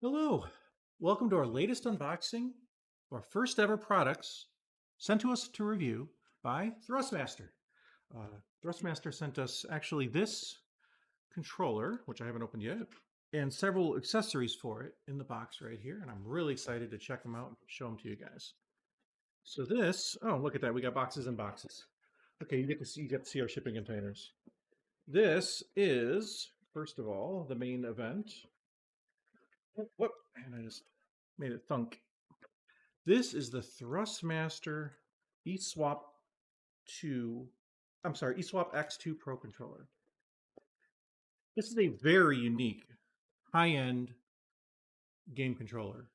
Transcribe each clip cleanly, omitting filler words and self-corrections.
Hello, welcome to our latest unboxing of our first ever products sent to us to review by Thrustmaster. Thrustmaster sent us actually this controller, which I haven't opened yet, and several accessories for it in the box right here, and I'm really excited to check them out and show them to you guys. So this, oh, look at that, we got boxes and boxes. Okay, you get to see our shipping containers. This is, first of all, the main event. Whoop, and I just made it thunk. This is the Thrustmaster eSwap 2, I'm sorry, eSwap X2 Pro controller. This is a very unique, high-end game controller.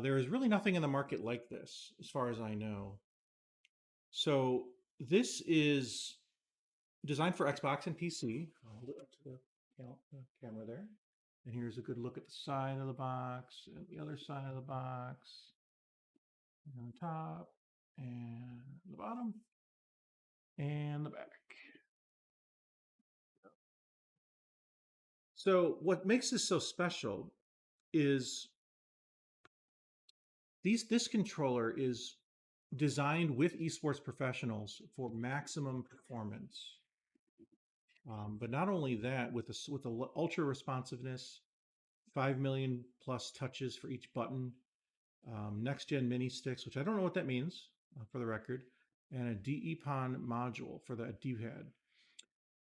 There is really nothing in the market like this, as far as I know. So this is designed for Xbox and PC. I'll hold it up to the camera there. And here's a good look at the side of the box and the other side of the box. And on the top and the bottom and the back. So what makes this so special is this controller is designed with esports professionals for maximum performance. But not only that, with the ultra responsiveness, 5 million plus touches for each button, next gen mini sticks, which I don't know what that means for the record, and a D-IPPON module for the D-pad.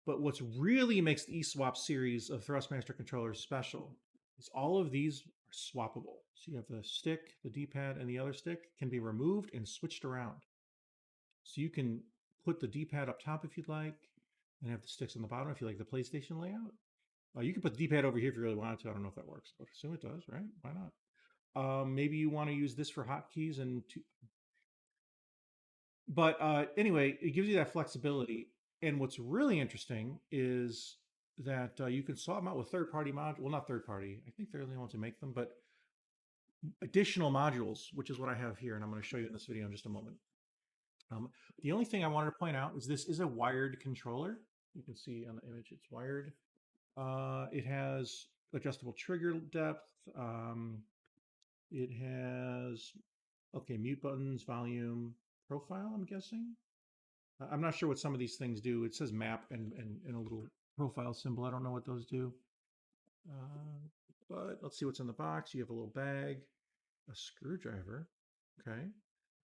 But what's really makes the eSwap series of Thrustmaster controllers special is all of these are swappable. So you have the stick, the D-pad, and the other stick can be removed and switched around. So you can put the D-pad up top if you'd like, and have the sticks on the bottom if you like the PlayStation layout. You can put the D-pad over here if you really wanted to. I don't know if that works, but I assume it does, right? Why not? Maybe you want to use this for hotkeys but anyway, it gives you that flexibility. And what's really interesting is that you can swap them out with third-party modules. Well, not third-party. I think they're the only ones who make them, but additional modules, which is what I have here, and I'm going to show you in this video in just a moment. The only thing I wanted to point out is this is a wired controller. You can see on the image it's wired. It has adjustable trigger depth. It has, okay, mute buttons, volume, profile, I'm guessing. I'm not sure what some of these things do. It says map and a little profile symbol. I don't know what those do. But let's see what's in the box. You have a little bag, a screwdriver, okay,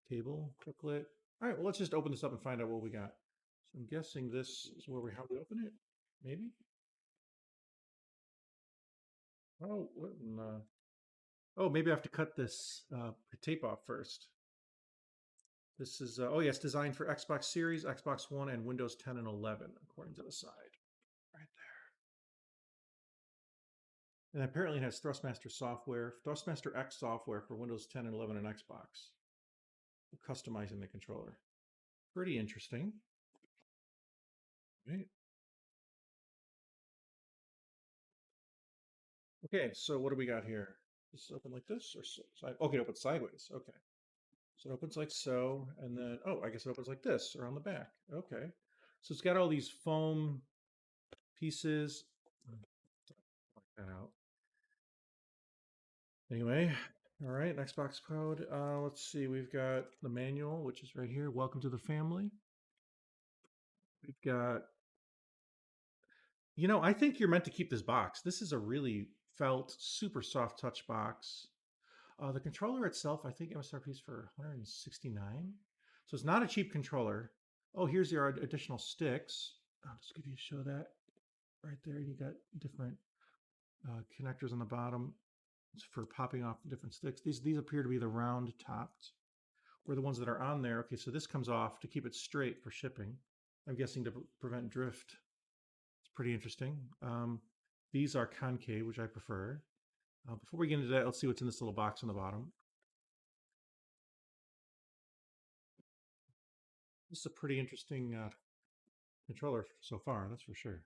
table, booklet. All right, well, let's just open this up and find out what we got. So I'm guessing this is how we open it, maybe? Oh, what in the... Oh, maybe I have to cut this tape off first. This is, oh yes, designed for Xbox Series, Xbox One, and Windows 10 and 11, according to the side. Right there. And apparently it has Thrustmaster software, Thrustmaster X software for Windows 10 and 11 and Xbox. Customizing the controller. Pretty interesting. Right. Okay, so what do we got here? Is this open like this or side? Okay, it opens sideways. Okay. So it opens like so, and then, oh, I guess it opens like this or on the back. Okay. So it's got all these foam pieces. Like that out. Anyway, all right, Xbox code. Let's see, we've got the manual, which is right here. Welcome to the family. We've got, I think you're meant to keep this box. This is a really felt, super soft touch box. The controller itself, I think MSRP is for 169. So it's not a cheap controller. Oh, here's your additional sticks. I'll just give you a show that right there. You got different connectors on the bottom for popping off different sticks. These appear to be the round topped, or the ones that are on there. Okay, so this comes off to keep it straight for shipping. I'm guessing to prevent drift. It's pretty interesting. These are concave, which I prefer. Before we get into that, let's see what's in this little box on the bottom. This is a pretty interesting controller so far, that's for sure.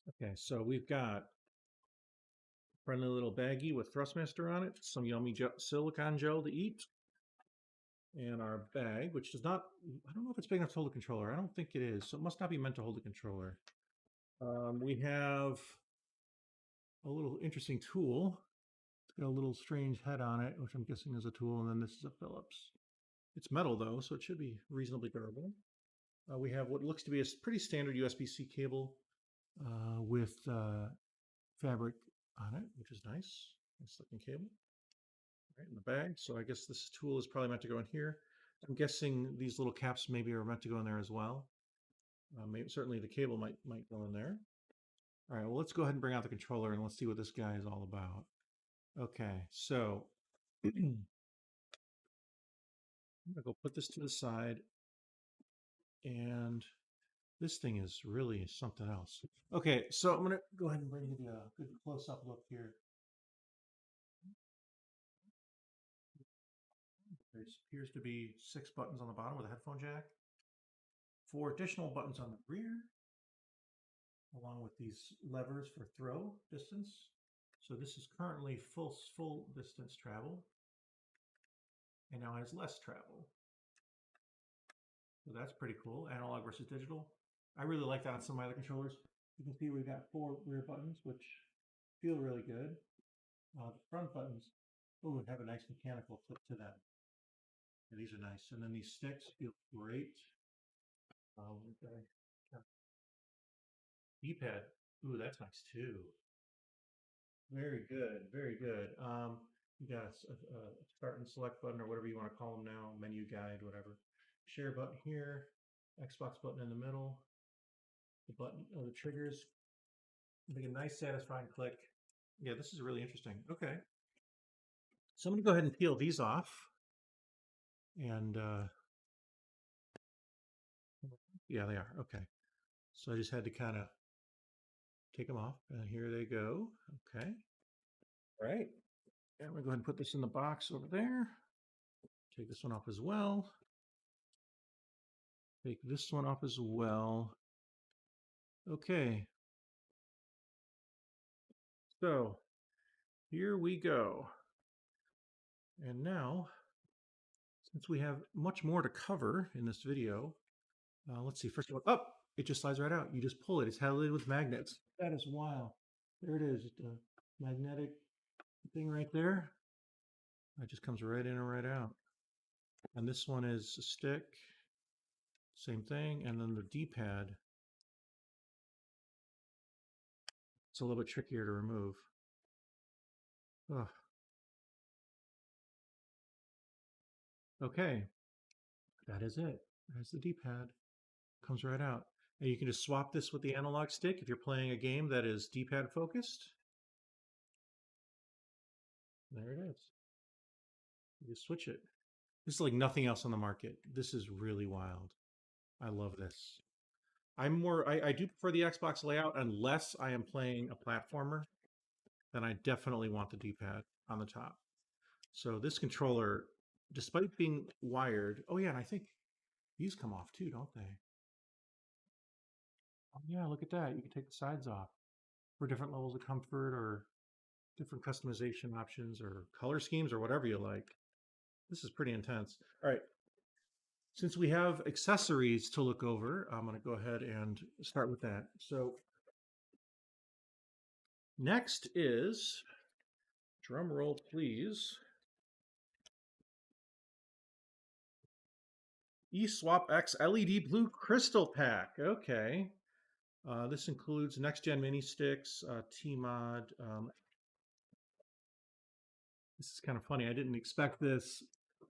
Okay, so we've got a friendly little baggie with Thrustmaster on it, some yummy silicone gel to eat, and our bag, which does not, I don't know if it's big enough to hold a controller. I don't think it is, so it must not be meant to hold a controller. We have a little interesting tool. It's got a little strange head on it, which I'm guessing is a tool, and then this is a Phillips. It's metal though, so it should be reasonably durable. We have what looks to be a pretty standard USB-C cable with fabric on it, which is nice. Nice looking cable. Right in the bag. So I guess this tool is probably meant to go in here. I'm guessing these little caps maybe are meant to go in there as well. Maybe, certainly the cable might go in there. All right, well, let's go ahead and bring out the controller and let's see what this guy is all about. Okay, so I'm gonna go put this to the side, and this thing is really something else. Okay, so I'm gonna go ahead and bring you a good close-up look here. There appears to be 6 buttons on the bottom with a headphone jack, 4 additional buttons on the rear, along with these levers for throw distance. So this is currently full distance travel, and now has less travel. So that's pretty cool, analog versus digital. I really like that on some of my other controllers. You can see we've got 4 rear buttons, which feel really good. The front buttons, oh, have a nice mechanical flip to them. And these are nice. And then these sticks feel great. D-pad, ooh, that's nice too. Very good, very good. You got a start and select button or whatever you want to call them now, menu guide, whatever. Share button here, Xbox button in the middle. The button, the triggers, make a nice satisfying click. Yeah, this is really interesting. Okay. So I'm going to go ahead and peel these off. And yeah, they are. Okay. So I just had to kind of take them off. And here they go. Okay. All right. And we're going to go ahead and put this in the box over there. Take this one off as well. Take this one off as well. Okay. So here we go. And now, since we have much more to cover in this video, let's see. First of all, oh, it just slides right out. You just pull it. It's held with magnets. That is wild. There it is. It's a magnetic thing right there. It just comes right in and right out. And this one is a stick. Same thing. And then the D-pad. It's a little bit trickier to remove. Ugh. Okay. That is it. There's the D-pad. Comes right out. And you can just swap this with the analog stick if you're playing a game that is D-pad focused. There it is. You just switch it. This is like nothing else on the market. This is really wild. I love this. I do prefer the Xbox layout unless I am playing a platformer. Then I definitely want the D-pad on the top. So this controller, despite being wired, oh yeah, and I think these come off too, don't they? Oh yeah, look at that. You can take the sides off for different levels of comfort or different customization options or color schemes or whatever you like. This is pretty intense. All right. Since we have accessories to look over, I'm going to go ahead and start with that. So next is, drum roll please, eSwap X LED Blue Crystal Pack. Okay. This includes next-gen mini sticks, T-Mod. This is kind of funny. I didn't expect this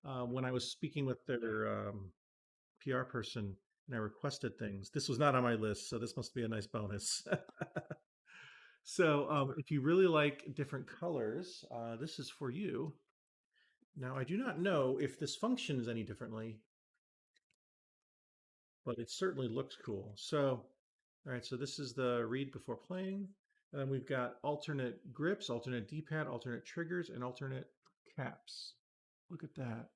when I was speaking with their PR person and I requested things. This was not on my list, so this must be a nice bonus. So if you really like different colors, this is for you. Now, I do not know if this functions any differently, but it certainly looks cool. So, all right, so this is the read before playing. And then we've got alternate grips, alternate D-pad, alternate triggers, and alternate caps. Look at that.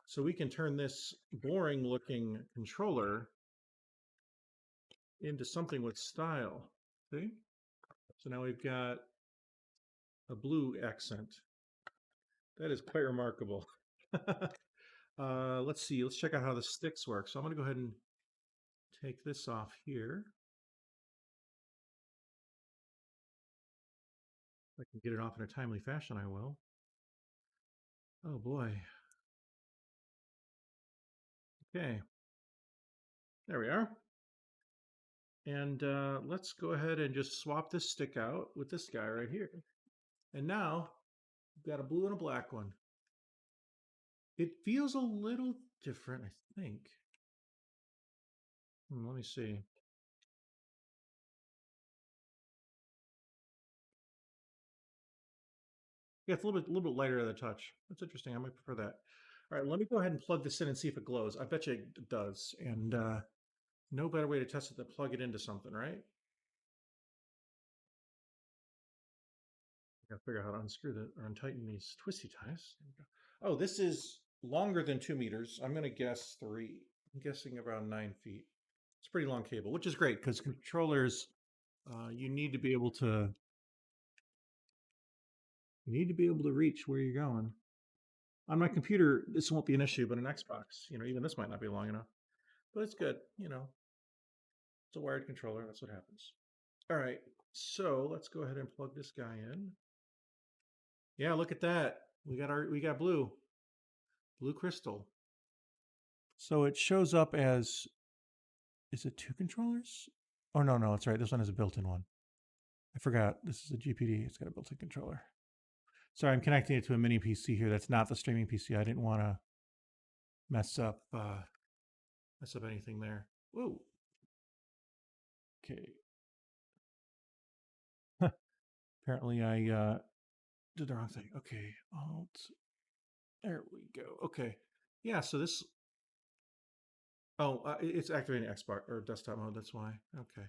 So we can turn this boring looking controller into something with style. See? So now we've got a blue accent. That is quite remarkable. Let's see. Let's check out how the sticks work. So I'm going to go ahead and take this off here. If I can get it off in a timely fashion, I will. Oh boy. Okay. There we are. And let's go ahead and just swap this stick out with this guy right here. And now we've got a blue and a black one. It feels a little different, I think. Let me see. Yeah, it's a little bit lighter of the touch. That's interesting. I might prefer that. All right, let me go ahead and plug this in and see if it glows. I bet you it does. And no better way to test it than plug it into something, right? Gotta figure out how to unscrew or untighten these twisty ties. Oh, this is longer than 2 meters. I'm gonna guess 3. I'm guessing around 9 feet. It's a pretty long cable, which is great because controllers, you need to be able to reach where you're going. On my computer, this won't be an issue, but an Xbox, even this might not be long enough. But it's good, It's a wired controller. That's what happens. All right, so let's go ahead and plug this guy in. Yeah, look at that. We got blue crystal. So it shows up as, is it 2 controllers? Oh no, that's right. This one has a built-in one. I forgot. This is a GPD. It's got a built-in controller. Sorry, I'm connecting it to a mini PC here. That's not the streaming PC. I didn't want to mess up anything there. Whoa. Okay. Apparently I did the wrong thing. Okay. Alt. There we go. Okay. Yeah, so this. Oh, it's activating Xbox or desktop mode. That's why. Okay.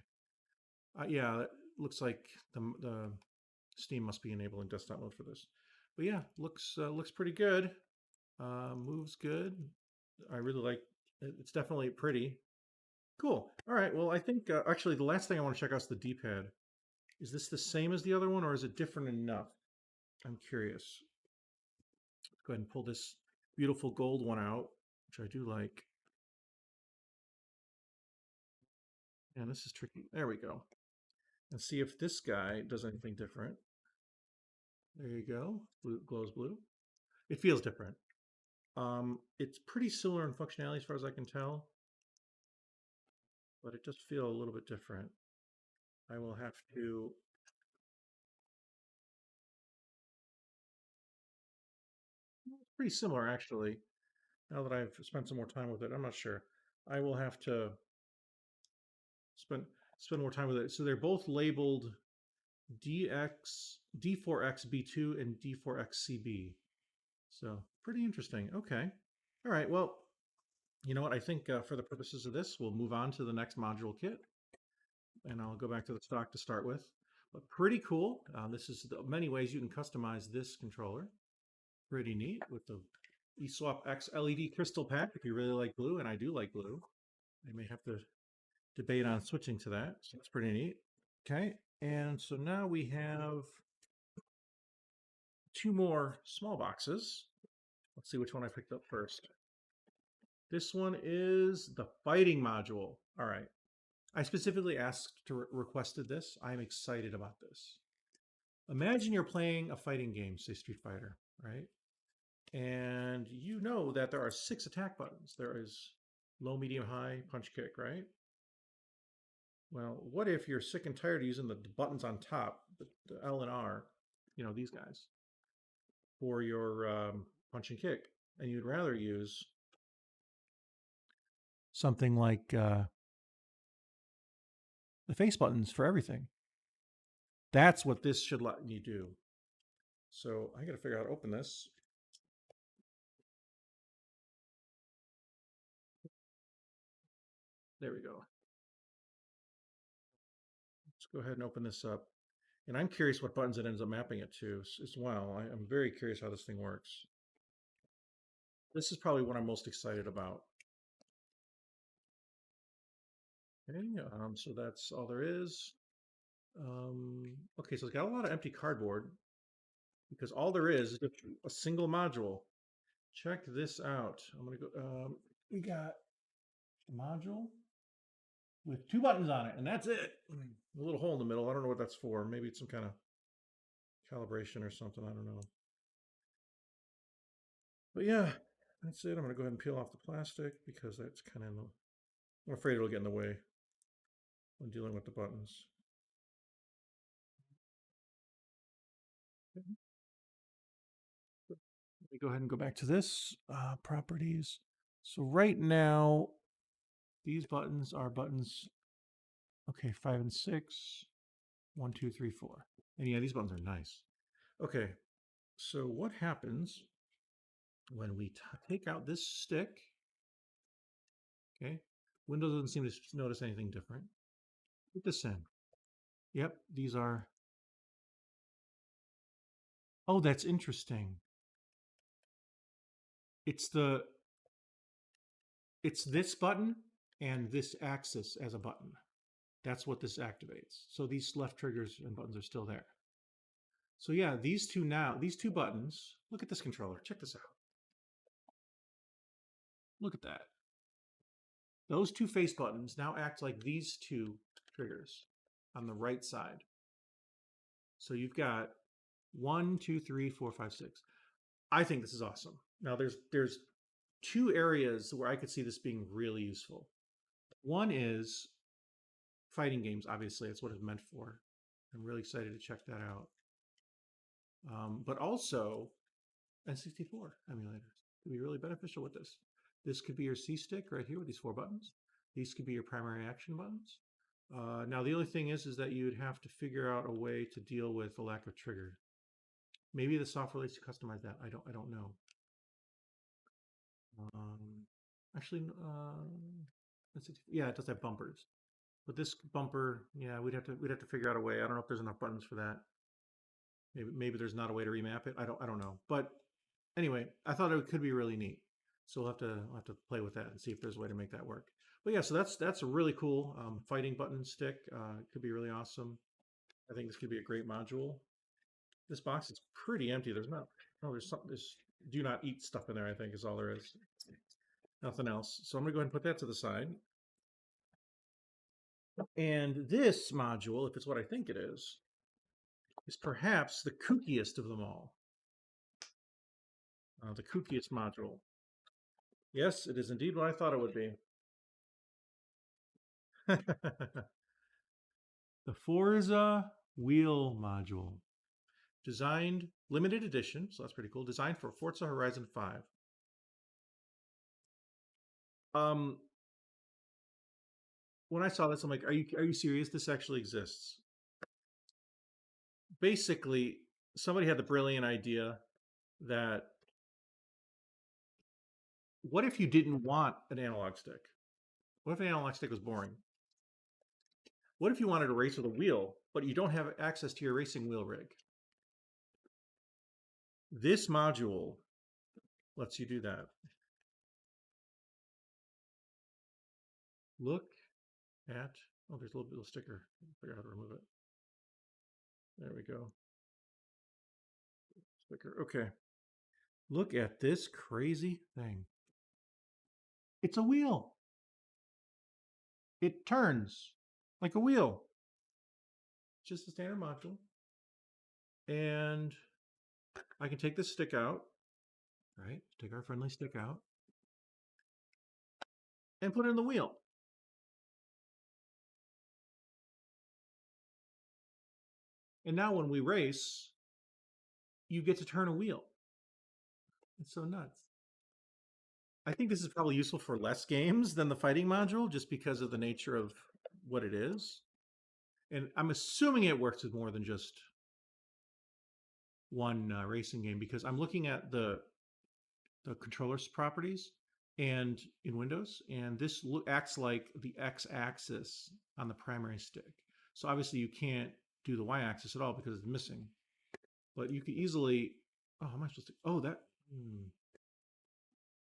Yeah, it looks like the Steam must be enabling desktop mode for this. But yeah, looks pretty good. Moves good. I really like it. It's definitely pretty. Cool. All right. Well, I think actually the last thing I want to check out is the D-pad. Is this the same as the other one or is it different enough? I'm curious. Let's go ahead and pull this beautiful gold one out, which I do like. And this is tricky. There we go. And see if this guy does anything different. There you go. Blue, glows blue. It feels different. It's pretty similar in functionality as far as I can tell, but it does feel a little bit different. I will have to. It's pretty similar actually. Now that I've spent some more time with it, I'm not sure. I will have to spend more time with it. So they're both labeled D4X B2 and D4X CB. So pretty interesting. Okay. All right. Well, you know what? I think for the purposes of this, we'll move on to the next module kit, and I'll go back to the stock to start with. But pretty cool. This is the many ways you can customize this controller. Pretty neat with the eSwap X LED crystal pack if you really like blue, and I do like blue. I may have to debate on switching to that, so that's pretty neat. Okay, and so now we have 2 more small boxes. Let's see which one I picked up first. This one is the fighting module. All right. I specifically asked to requested this. I'm excited about this. Imagine you're playing a fighting game, say Street Fighter, right? And you know that there are 6 attack buttons. There is low, medium, high, punch, kick, right? Well, what if you're sick and tired of using the buttons on top, the L and R, these guys, for your punch and kick, and you'd rather use something like the face buttons for everything? That's what this should let you do. So I got to figure out how to open this. There we go. Let's go ahead and open this up. And I'm curious what buttons it ends up mapping it to as well. I'm very curious how this thing works. This is probably what I'm most excited about. Okay, so that's all there is. Okay, so it's got a lot of empty cardboard because all there is a single module. Check this out. I'm gonna go. We got a module with 2 buttons on it, and that's it. A little hole in the middle. I don't know what that's for. Maybe it's some kind of calibration or something. I don't know. But yeah, that's it. I'm going to go ahead and peel off the plastic because that's kind of, I'm afraid it'll get in the way when dealing with the buttons. Let me go ahead and go back to this properties. So right now, these buttons are buttons, okay, 5 and 6, 1, 2, 3, 4. And yeah, these buttons are nice. Okay, so what happens when we take out this stick? Okay, Windows doesn't seem to notice anything different. Put this in. Yep, these are, oh, that's interesting. It's this button and this axis as a button. That's what this activates. So these left triggers and buttons are still there. So yeah, these two buttons, look at this controller. Check this out. Look at that. Those two face buttons now act like these two triggers on the right side. So you've got 1, 2, 3, 4, 5, 6. I think this is awesome. Now there's two areas where I could see this being really useful. One is fighting games, obviously, that's what it's meant for. I'm really excited to check that out. But also N64 emulators could be really beneficial with this. This could be your C stick right here with these 4 buttons. These could be your primary action buttons. Now the only thing is that you'd have to figure out a way to deal with the lack of trigger. Maybe the software lets you customize that. I don't know. Actually, yeah, it does have bumpers. But this bumper, yeah, we'd have to figure out a way. I don't know if there's enough buttons for that. Maybe there's not a way to remap it. I don't know. But anyway, I thought it could be really neat. So we'll have to play with that and see if there's a way to make that work. But yeah, so that's a really cool fighting button stick. It could be really awesome. I think this could be a great module. This box is pretty empty. There's not. Oh, there's something. There's do not eat stuff in there. I think is all there is. Nothing else. So I'm gonna go ahead and put that to the side. And this module, if it's what I think it is perhaps the kookiest of them all. The kookiest module. Yes, it is indeed what I thought it would be. The Forza wheel module. Designed, limited edition, so that's pretty cool. Designed for Forza Horizon 5. When I saw this, I'm like, are you serious? This actually exists. Basically, somebody had the brilliant idea that what if you didn't want an analog stick? What if an analog stick was boring? What if you wanted to race with a wheel, but you don't have access to your racing wheel rig? This module lets you do that. Look at, oh, there's a little sticker. Figure out how to remove it. There we go. Sticker. Okay. Look at this crazy thing. It's a wheel. It turns like a wheel. Just a standard module. And I can take this stick out, right? Take our friendly stick out and put it in the wheel. And now when we race, you get to turn a wheel. It's so nuts. I think this is probably useful for less games than the fighting module, just because of the nature of what it is. And I'm assuming it works with more than just one racing game, because I'm looking at the controller's properties and in Windows, and this acts like the x-axis on the primary stick. So obviously you can't do the y-axis at all because it's missing. But you could easily, oh, how am I supposed to, oh,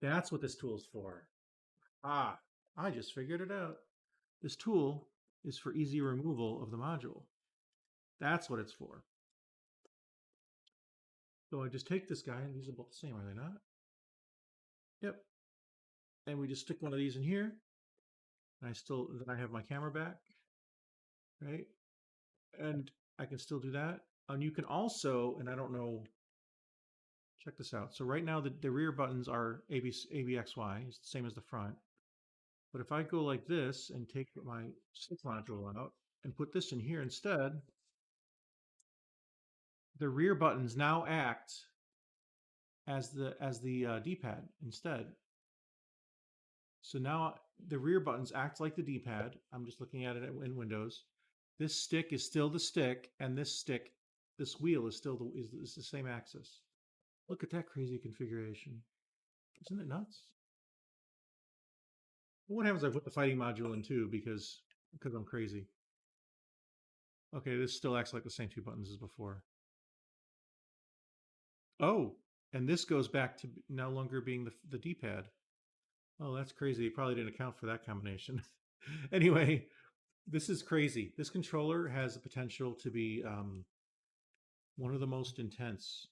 that's what this tool is for. Ah, I just figured it out. This tool is for easy removal of the module. That's what it's for. So I just take this guy, and these are both the same, are they not? Yep. And we just stick one of these in here. And then I have my camera back, right? And I can still do that. And you can also, and I don't know, check this out. So right now the rear buttons are ABXY, it's the same as the front. But if I go like this and take my stick module out and put this in here instead, the rear buttons now act as the D-pad instead. So now the rear buttons act like the D-pad. I'm just looking at it in Windows. This stick is still the stick, and this wheel is still is the same axis. Look at that crazy configuration. Isn't it nuts? What happens if I put the fighting module in too because I'm crazy? Okay, this still acts like the same two buttons as before. Oh, and this goes back to no longer being the D-pad. Oh, that's crazy. You probably didn't account for that combination. Anyway, this is crazy. This controller has the potential to be one of the most intense.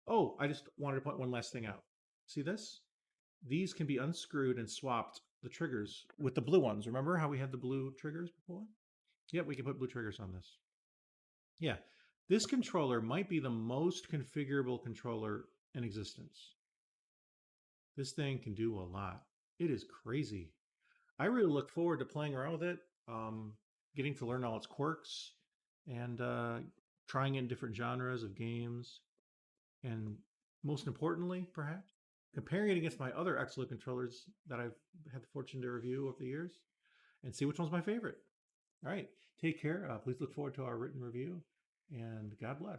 Oh, I just wanted to point one last thing out. See this? These can be unscrewed and swapped, the triggers, with the blue ones. Remember how we had the blue triggers before? Yep, we can put blue triggers on this. Yeah, this controller might be the most configurable controller in existence. This thing can do a lot. It is crazy. I really look forward to playing around with it, getting to learn all its quirks, and trying it in different genres of games. And most importantly, perhaps, comparing it against my other excellent controllers that I've had the fortune to review over the years and see which one's my favorite. All right, take care. Please look forward to our written review, and God bless.